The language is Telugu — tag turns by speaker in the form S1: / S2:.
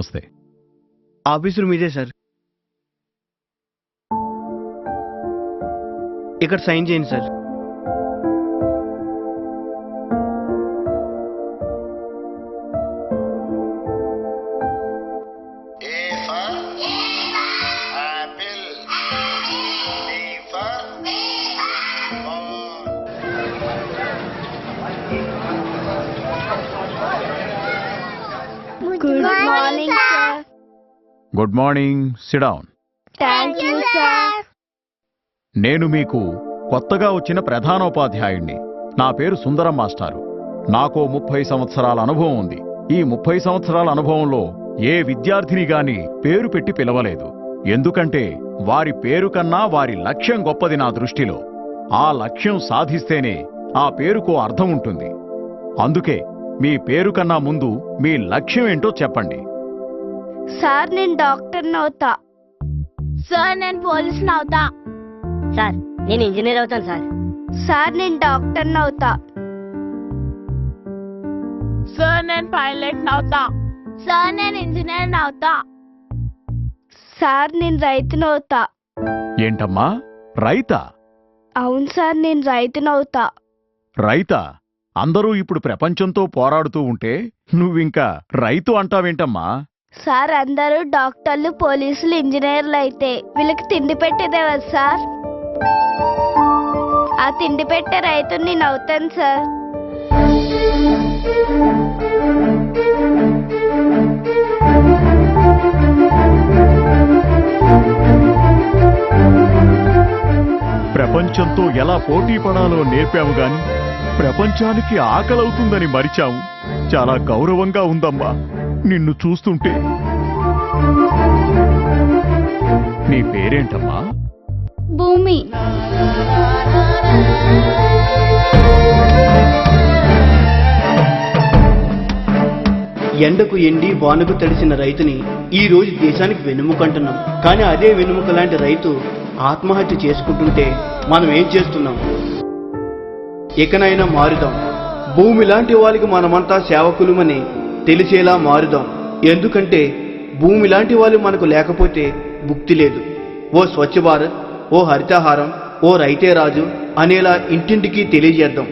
S1: వస్తే
S2: ఆఫీసు రూమ్ ఇదే సార్. ఇక్కడ సైన్ చేయండి sir.
S3: Good morning, sir.
S1: Good morning, SIT down.
S3: Thank you, sir.
S1: నేను మీకు కొత్తగా వచ్చిన ప్రధానోపాధ్యాయుణ్ణి. నా పేరు సుందరం మాస్టారు. నాకు 30 సంవత్సరాల అనుభవం ఉంది. ఈ 30 సంవత్సరాల అనుభవంలో ఏ విద్యార్థిని గాని పేరు పెట్టి పిలవలేదు. ఎందుకంటే వారి పేరు కన్నా వారి లక్ష్యం గొప్పది నా దృష్టిలో. ఆ లక్ష్యం సాధిస్తేనే ఆ పేరుకో అర్థం ఉంటుంది. అందుకే మీ పేరు కన్నా ముందు మీ లక్ష్యం ఏంటో చెప్పండి.
S3: సార్ నేను డాక్టర్ని అవుతా. సార్ నేను పోలీసుని అవుతా.
S4: సార్ నేను ఇంజనీర్ అవుతాను సార్.
S3: సార్ నేను డాక్టర్ని అవుతా. సార్ నేను పైలట్ అవుతా. సార్ నేను ఇంజనీర్ అవుతా. సార్ నేను రైతుని అవుతా.
S1: ఏంటమ్మా, రైతా?
S3: అవును సార్, నేను రైతుని అవుతా.
S1: రైతా? అందరూ ఇప్పుడు ప్రపంచంతో పోరాడుతూ ఉంటే నువ్వింకా రైతు అంటావేంటమ్మా?
S3: సార్ అందరూ డాక్టర్లు, పోలీసులు, ఇంజనీర్లు అయితే వీళ్ళకి తిండి పెట్టేదేవా సార్? ఆ తిండి పెట్టే రైతుని నేను అవుతాను సార్.
S1: ప్రపంచంతో ఎలా పోటీ పడాలో నేర్పాము గాని ప్రపంచానికి ఆకలవుతుందని మరిచాము. చాలా గౌరవంగా ఉందమ్మా నిన్ను చూస్తుంటే. నీ పేరేంటమ్మా?
S3: భూమి.
S2: ఎండకు ఎండి వానకు తడిసిన రైతుని ఈ రోజు దేశానికి వెన్నెముకంటున్నాం. కానీ అదే వెన్నెముక లాంటి రైతు ఆత్మహత్య చేసుకుంటుంటే మనం ఏం చేస్తున్నాం? ఇకనైనా మారుదాం. భూమి లాంటి వాళ్ళకి మనమంతా సేవకులమని తెలిసేలా మారుదాం. ఎందుకంటే భూమి లాంటి వాళ్ళు మనకు లేకపోతే భుక్తి లేదు. ఓ స్వచ్ఛ భారత్, ఓ హరితహారం, ఓ రైతే రాజు అనేలా ఇంటింటికి తెలియజేద్దాం.